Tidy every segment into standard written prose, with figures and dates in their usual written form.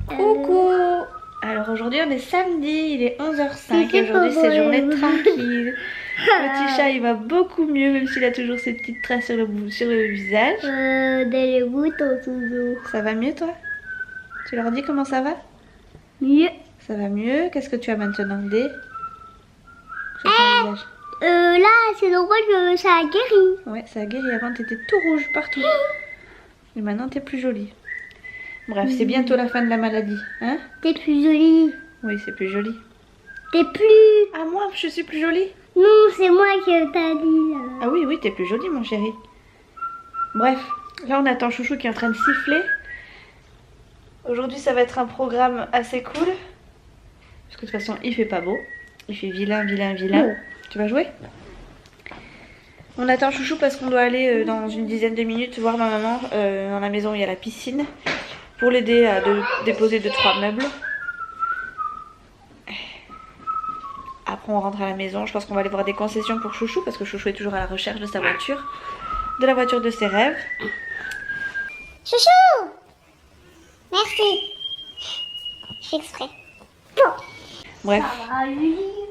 Coucou. Alors aujourd'hui on est samedi, il est 11h05 et aujourd'hui c'est journée tranquille. Petit chat il va beaucoup mieux même s'il a toujours ses petites traces sur le visage. Des boutons toujours. Ça va mieux toi? Tu leur dis comment ça va? Mieux. Ça va mieux? Qu'est-ce que tu as maintenant des sur ton visage? Là c'est normal que ça a guéri. Ouais, ça a guéri. Avant t'étais tout rouge partout. Et maintenant t'es plus jolie. Bref, c'est bientôt la fin de la maladie, hein? T'es plus jolie. Oui, c'est plus joli. T'es plus... Ah moi, je suis plus jolie? Non, c'est moi qui t'a dit. Là. Ah oui, oui, t'es plus jolie mon chéri. Bref, là on attend Chouchou qui est en train de siffler. Aujourd'hui ça va être un programme assez cool. Parce que de toute façon il fait pas beau. Il fait vilain, vilain, vilain. Oh. Tu vas jouer? On attend Chouchou parce qu'on doit aller dans une dizaine de minutes voir ma maman dans la maison où il y a la piscine. Pour l'aider à déposer 2-3 meubles. Après on rentre à la maison. Je pense qu'on va aller voir des concessions pour Chouchou. Parce que Chouchou est toujours à la recherche de sa voiture. De la voiture de ses rêves. Chouchou! Merci. Je fais exprès. Bref.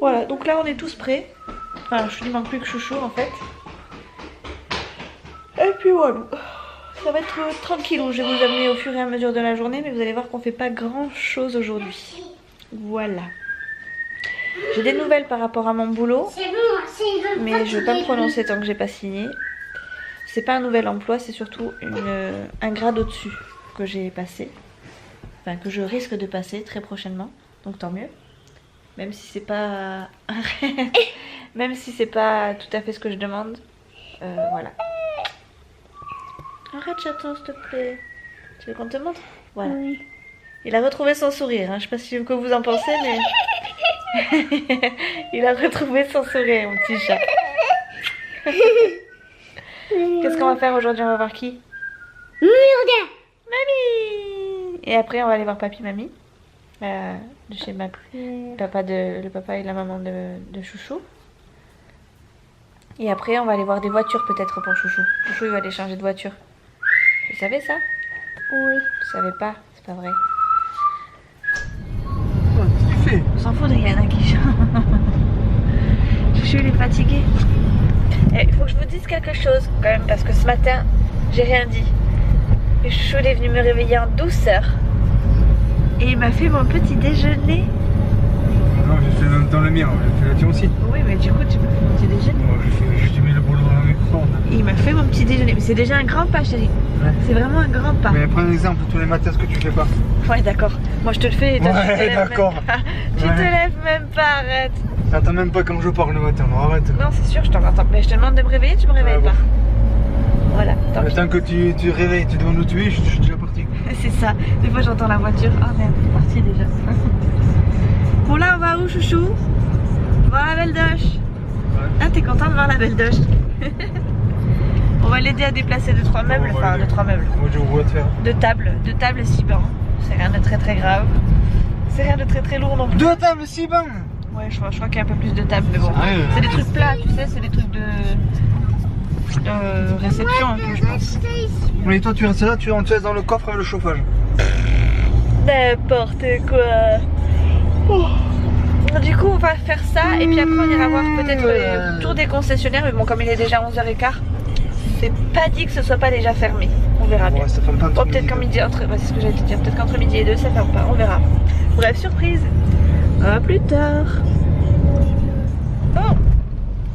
Voilà, donc là on est tous prêts. Enfin, il manque plus que Chouchou en fait. Et puis voilà. Ça va être tranquillou. Je vais vous amener au fur et à mesure de la journée. Mais vous allez voir qu'on fait pas grand chose aujourd'hui. Voilà. J'ai des nouvelles par rapport à mon boulot. C'est bon, Mais je vais pas me prononcer tant que j'ai pas signé. C'est pas un nouvel emploi, c'est surtout un grade au-dessus que j'ai passé. Enfin, que je risque de passer très prochainement. Donc tant mieux. Même si c'est pas même si c'est pas tout à fait ce que je demande. Voilà. Arrête chaton s'il te plaît. Tu veux qu'on te montre? Voilà. Oui. Il a retrouvé son sourire. Hein. Je sais pas ce que vous en pensez mais... Il a retrouvé son sourire mon petit chat. Qu'est-ce qu'on va faire aujourd'hui? On va voir qui? Murda. Mamie. Et après on va aller voir papy mamie. De chez ma... le papa et la maman de Chouchou. Et après on va aller voir des voitures peut-être pour Chouchou. Chouchou il va aller changer de voiture. Tu savais ça? Oui. Tu savais pas? C'est pas vrai. Qu'est-ce que tu fais? On s'en fout de rien hein, qui Chouchou il est fatigué. Il faut que je vous dise quelque chose quand même parce que ce matin j'ai rien dit. Et Chouchou il est venu me réveiller en douceur. Et il m'a fait mon petit déjeuner. Non, je fais dans le mien, je fais le tien aussi. Oui mais du coup tu me fais mon petit déjeuner. Moi, je mets le boulot dans le micro-ondes. Il m'a fait mon petit déjeuner, mais c'est déjà un grand pas chérie. Ouais. C'est vraiment un grand pas. Mais prends un exemple, tous les matins ce que tu fais pas. Ouais d'accord, moi je te le fais et toi tu te Ouais, lèves d'accord. même pas. Tu te lèves même pas, arrête. T'entends même pas quand je parle le matin, non arrête. Non c'est sûr, je t'en entends. Mais je te demande de me réveiller, tu me réveilles Ouais, pas. bon. Voilà, tant Le pis. temps que tu réveilles, tu dois nous tuer, je suis déjà parti. C'est ça, des fois j'entends la voiture. Ah merde, c'est parti déjà. Bon là on va où Chouchou? Voir la belle doche. Ouais. Ah t'es content de voir la belle doche? On va l'aider à déplacer 2-3 meubles, On va enfin l'aider. 2-3 meubles. Moi je vois te faire. Deux tables et 6 bancs. C'est rien de très très grave. C'est rien de très très lourd non plus. 2 tables, 6 bancs. Ouais, je crois qu'il y a un peu plus de tables, mais bon. Sérieux? C'est des trucs plats, tu sais, c'est des trucs de réception un peu, je pense. Mais toi tu restes là, tu laisses dans le coffre avec le chauffage. N'importe quoi. Oh. Du coup, on va faire ça et puis après on ira voir peut-être le tour des concessionnaires, mais bon, comme il est déjà 11h15, c'est pas dit que ce soit pas déjà fermé. On verra bien. Ouais, ça ferme pas Bon, peut-être qu'en midi, c'est ce que j'allais te dire, peut-être qu'entre midi et 2 ça ferme pas, on verra. Bref, surprise. À plus tard. Bon,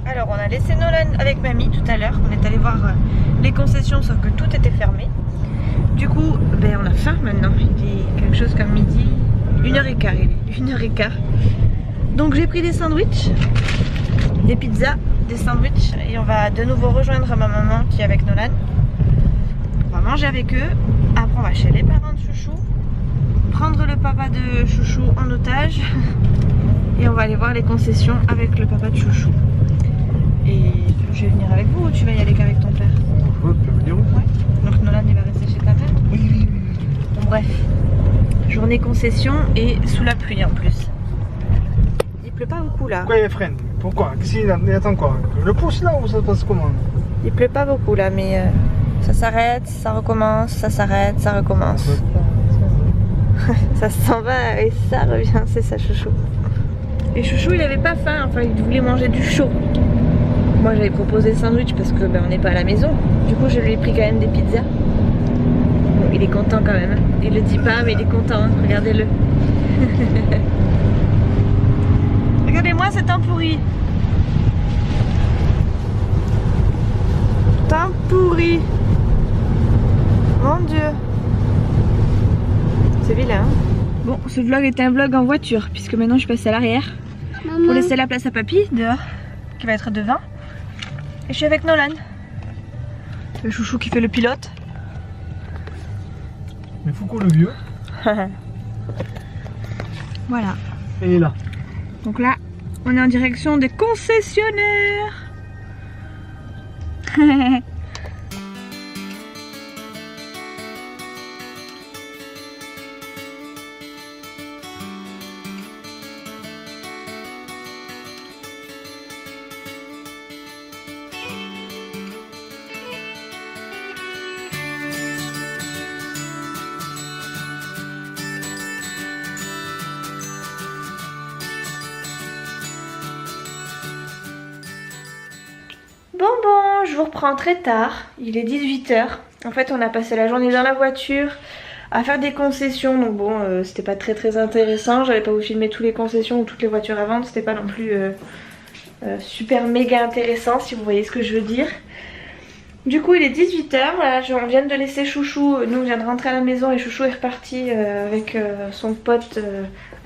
alors on a laissé Nolan avec mamie tout à l'heure. On est allé voir les concessions, sauf que tout était fermé. Du coup, ben, on a faim maintenant. Il est quelque chose comme midi. 1h15, il est 1h15. Donc j'ai pris des sandwichs, des pizzas, des sandwichs. Et on va de nouveau rejoindre ma maman qui est avec Nolan. On va manger avec eux. Après on va chez les parents de Chouchou. Prendre le papa de Chouchou en otage. Et on va aller voir les concessions avec le papa de Chouchou. Et je vais venir avec vous ou tu vas y aller qu'avec ton père? Ouais, tu peux venir où? Ouais. Donc Nolan il va rester chez ta mère? Oui. Bon bref. Journée concession et sous la pluie en plus. Il pleut pas beaucoup là. Pourquoi il y a freine? Pourquoi? Qu'est-ce qu'il attend quoi? Que je le pousse là ou ça se passe comment? Il pleut pas beaucoup là, mais ça s'arrête, ça recommence, ça s'arrête, ça recommence. Ça s'en va et ça revient, c'est ça Chouchou. Et Chouchou il avait pas faim, enfin il voulait manger du chaud. Moi j'avais proposé sandwich parce que on n'est pas à la maison. Du coup je lui ai pris quand même des pizzas. Bon, il est content quand même. Il le dit pas mais il est content, regardez-le. Regardez-moi ce temps pourri. Temps pourri. Mon Dieu. C'est vilain. Bon, ce vlog était un vlog en voiture puisque maintenant je suis passée à l'arrière pour laisser la place à Papy dehors qui va être devant. Et je suis avec Nolan. Le chouchou qui fait le pilote. Mais Foucault le vieux. Voilà. Et là. Donc là, on est en direction des concessionnaires. Bon, je vous reprends très tard, il est 18 h. En fait on a passé la journée dans la voiture à faire des concessions, donc bon c'était pas très intéressant, j'allais pas vous filmer toutes les concessions ou toutes les voitures à vendre, c'était pas non plus super méga intéressant si vous voyez ce que je veux dire. Du coup il est 18 h, voilà, on vient de laisser Chouchou, nous on vient de rentrer à la maison et Chouchou est reparti avec son pote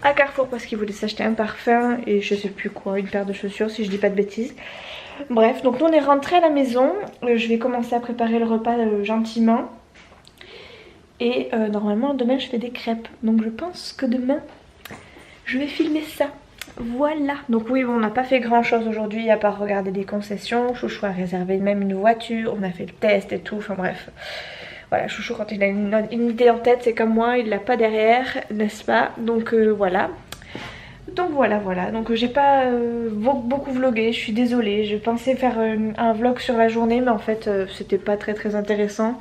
à Carrefour parce qu'il voulait s'acheter un parfum et je sais plus quoi, une paire de chaussures si je dis pas de bêtises. Bref, donc nous on est rentré à la maison, je vais commencer à préparer le repas gentiment. Et normalement demain je fais des crêpes, donc je pense que demain je vais filmer ça. Voilà, donc oui bon, on n'a pas fait grand chose aujourd'hui à part regarder des concessions. Chouchou a réservé même une voiture, on a fait le test et tout, enfin bref. Voilà, Chouchou quand il a une idée en tête c'est comme moi, il l'a pas derrière, n'est-ce pas? Donc voilà. Donc voilà, donc j'ai pas beaucoup vlogué, je suis désolée, je pensais faire un vlog sur la journée mais en fait c'était pas très intéressant.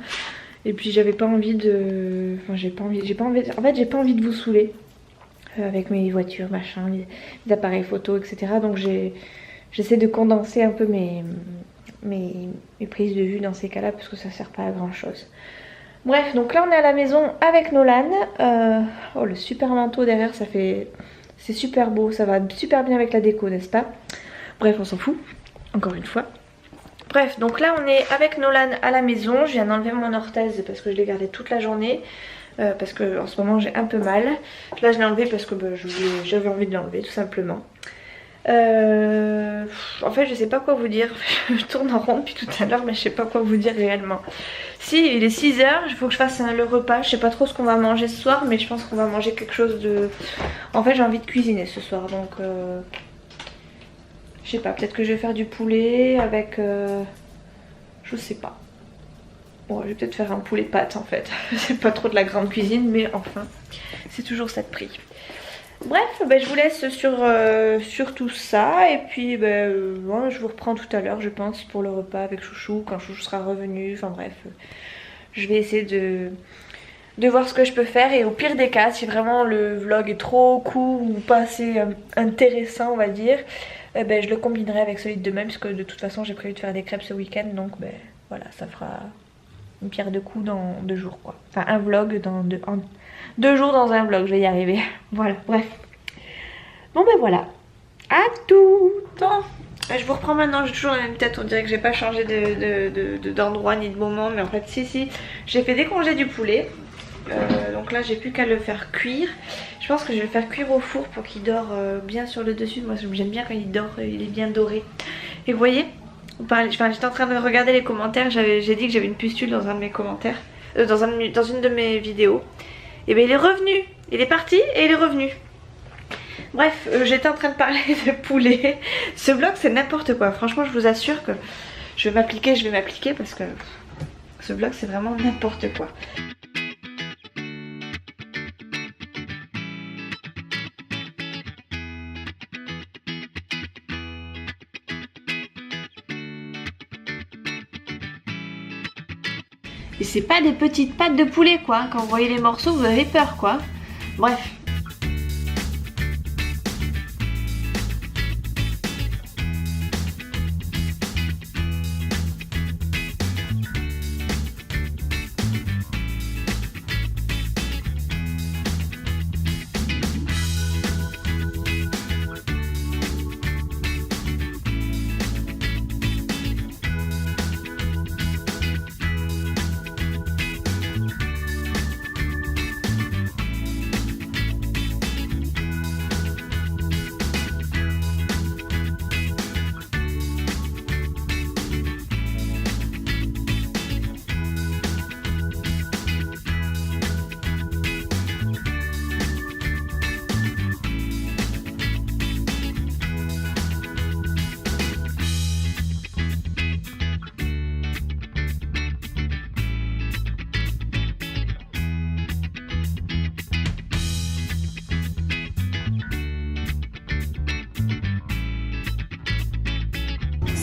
Et puis j'avais pas envie de... Enfin j'ai pas envie de vous saouler avec mes voitures, machin, les appareils photo, etc. Donc j'essaie de condenser un peu mes prises de vue dans ces cas-là parce que ça sert pas à grand chose. Bref, donc là on est à la maison avec Nolan. Oh le super manteau derrière, ça fait... C'est super beau, ça va super bien avec la déco, n'est-ce pas? Bref, on s'en fout, encore une fois. Bref, donc là on est avec Nolan à la maison. Je viens d'enlever mon orthèse parce que je l'ai gardé toute la journée. Parce que en ce moment j'ai un peu mal. Là je l'ai enlevé parce que j'avais envie de l'enlever tout simplement. En fait je sais pas quoi vous dire. Je tourne en rond depuis tout à l'heure mais je sais pas quoi vous dire réellement. Si il est 6 h, il faut que je fasse le repas. Je sais pas trop ce qu'on va manger ce soir mais je pense qu'on va manger quelque chose de... En fait j'ai envie de cuisiner ce soir donc... Je sais pas, peut-être que je vais faire du poulet avec... Je sais pas. Bon, je vais peut-être faire un poulet pâte en fait. C'est pas trop de la grande cuisine mais enfin c'est toujours ça de prix. Bref, je vous laisse sur tout ça et puis je vous reprends tout à l'heure je pense pour le repas avec Chouchou quand Chouchou sera revenu. Enfin bref, je vais essayer de voir ce que je peux faire et au pire des cas si vraiment le vlog est trop court ou pas assez intéressant on va dire, je le combinerai avec celui de demain puisque de toute façon j'ai prévu de faire des crêpes ce week-end donc voilà ça fera une pierre de coups dans 2 jours quoi. Enfin un vlog dans 2 jours dans un vlog, je vais y arriver. Voilà, bref. Bon voilà. À tout. Je vous reprends maintenant, j'ai toujours la même tête, on dirait que j'ai pas changé d'endroit ni de moment, mais en fait si, j'ai fait décongeler du poulet. Donc là j'ai plus qu'à le faire cuire. Je pense que je vais le faire cuire au four pour qu'il dore bien sur le dessus. Moi j'aime bien quand il dort, il est bien doré. Et vous voyez, j'étais en train de regarder les commentaires, j'ai dit que j'avais une pustule dans un de mes commentaires, dans une de mes vidéos. Et il est revenu, il est parti et il est revenu. Bref, j'étais en train de parler de poulet. Ce vlog c'est n'importe quoi, franchement je vous assure que je vais m'appliquer parce que ce vlog c'est vraiment n'importe quoi. Et c'est pas des petites pattes de poulet quoi. Quand vous voyez les morceaux, vous avez peur quoi. Bref.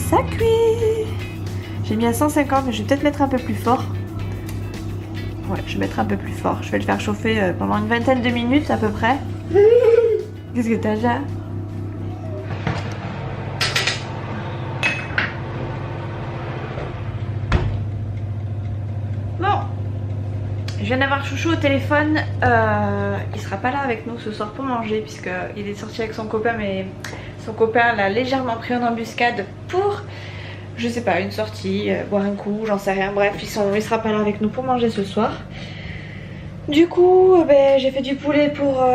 Ça cuit. J'ai mis à 150 mais je vais peut-être mettre un peu plus fort. Ouais, je vais mettre un peu plus fort. Je vais le faire chauffer pendant une vingtaine de minutes à peu près. Qu'est-ce que t'as déjà? Bon, je viens d'avoir Chouchou au téléphone. Il sera pas là avec nous ce soir pour manger puisqu'il est sorti avec son copain, mais son copain l'a légèrement pris en embuscade pour, je sais pas, une sortie, boire un coup, j'en sais rien. Bref, il sera pas là avec nous pour manger ce soir. Du coup, j'ai fait du poulet pour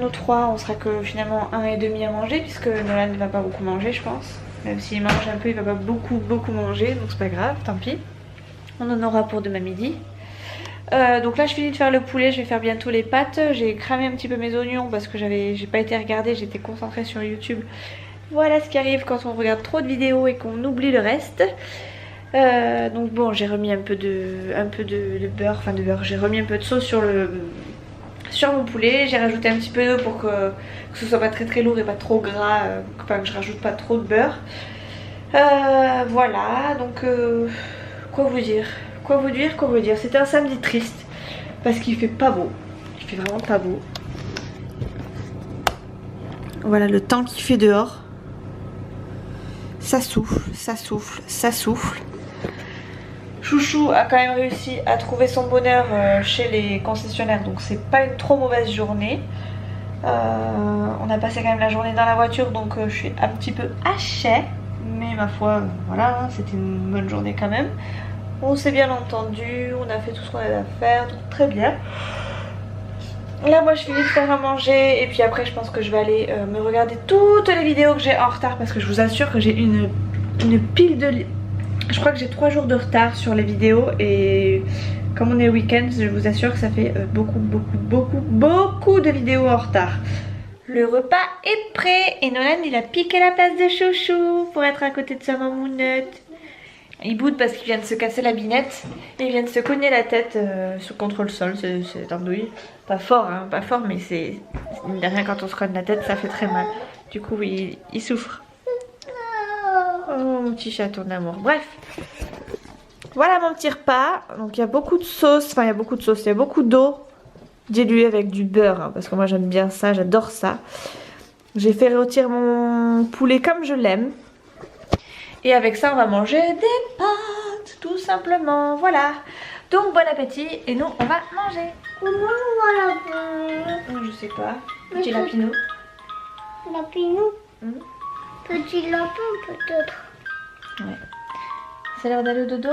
nous trois. On sera que finalement 1,5 à manger puisque Nolan ne va pas beaucoup manger, je pense. Même s'il mange un peu, il va pas beaucoup manger, donc c'est pas grave, tant pis. On en aura pour demain midi. Donc là je finis de faire le poulet, je vais faire bientôt les pâtes. J'ai cramé un petit peu mes oignons parce que j'ai pas été regarder, j'étais concentrée sur YouTube. Voilà ce qui arrive quand on regarde trop de vidéos et qu'on oublie le reste. Donc bon, j'ai remis un peu de beurre, enfin de beurre, j'ai remis un peu de sauce sur mon poulet. J'ai rajouté un petit peu d'eau pour que ce soit pas très lourd et pas trop gras, enfin que je rajoute pas trop de beurre. Voilà, donc quoi vous dire, c'était un samedi triste parce qu'il fait pas beau, il fait vraiment pas beau. Voilà le temps qu'il fait dehors, ça souffle, ça souffle, ça souffle. Chouchou a quand même réussi à trouver son bonheur chez les concessionnaires, donc c'est pas une trop mauvaise journée. On a passé quand même la journée dans la voiture, donc je suis un petit peu hachée, mais ma foi, voilà, hein, c'était une bonne journée quand même. On s'est bien entendu, on a fait tout ce qu'on avait à faire, donc très bien. Là moi je finis de faire à manger et puis après je pense que je vais aller me regarder toutes les vidéos que j'ai en retard parce que je vous assure que j'ai une pile de... Je crois que j'ai 3 jours de retard sur les vidéos et comme on est le week-end, je vous assure que ça fait beaucoup de vidéos en retard. Le repas est prêt et Nolan il a piqué la place de Chouchou pour être à côté de sa mamounette. Il boude parce qu'il vient de se casser la binette et il vient de se cogner la tête contre le sol, c'est andouille. Pas fort, hein, pas fort, mais c'est rien, quand on se cogne la tête ça fait très mal. Du coup il souffre. Oh mon petit chaton d'amour. Bref, voilà mon petit repas. Donc il y a beaucoup de sauce, enfin il y a beaucoup de sauce, il y a beaucoup d'eau diluée avec du beurre, hein, parce que moi j'aime bien ça, j'adore ça. J'ai fait rôtir mon poulet comme je l'aime. Et avec ça on va manger des pâtes, tout simplement, voilà. Donc bon appétit et nous on va manger. Comment on va l'appeler? Je sais pas, petit lapinou. Lapinou? Petit lapin peut-être. Ouais. C'est l'heure d'aller au dodo?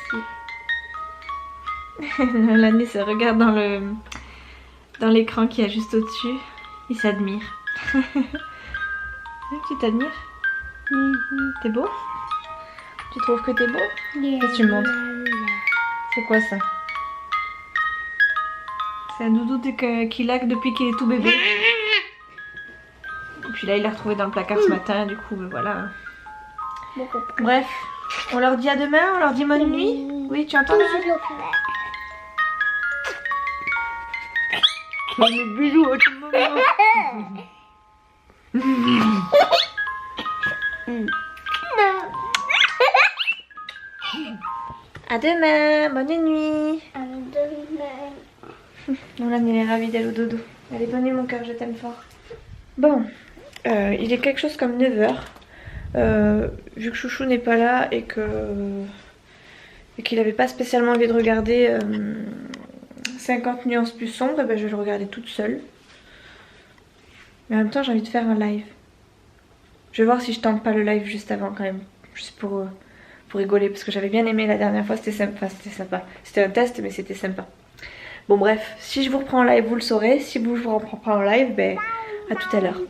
Si. L'année se regarde dans l'écran qui est juste au-dessus. Il s'admire. Tu t'admires? T'es beau? Tu trouves que t'es beau? Qu'est-ce que tu me montres? C'est quoi ça? C'est un doudou qu'il a depuis qu'il est tout bébé. Et puis là il l'a retrouvé dans le placard ce matin, du coup voilà. Bref, on leur dit à demain, on leur dit bonne nuit. Oui, tu entends? Le bisou à tout le monde. À demain, bonne nuit. À demain. Nolan il est ravi d'aller au dodo. Allez, bonne nuit mon cœur, je t'aime fort. Bon, il est quelque chose comme 9h. Vu que Chouchou n'est pas là et qu'il n'avait pas spécialement envie de regarder 50 nuances plus sombres, ben je vais le regarder toute seule. Mais en même temps j'ai envie de faire un live. Je vais voir si je tente pas le live juste avant quand même. Juste pour rigoler parce que j'avais bien aimé la dernière fois, c'était sympa. C'était un test mais c'était sympa. Bon bref, si je vous reprends en live vous le saurez. Si je vous reprends pas en live, ben à tout à l'heure.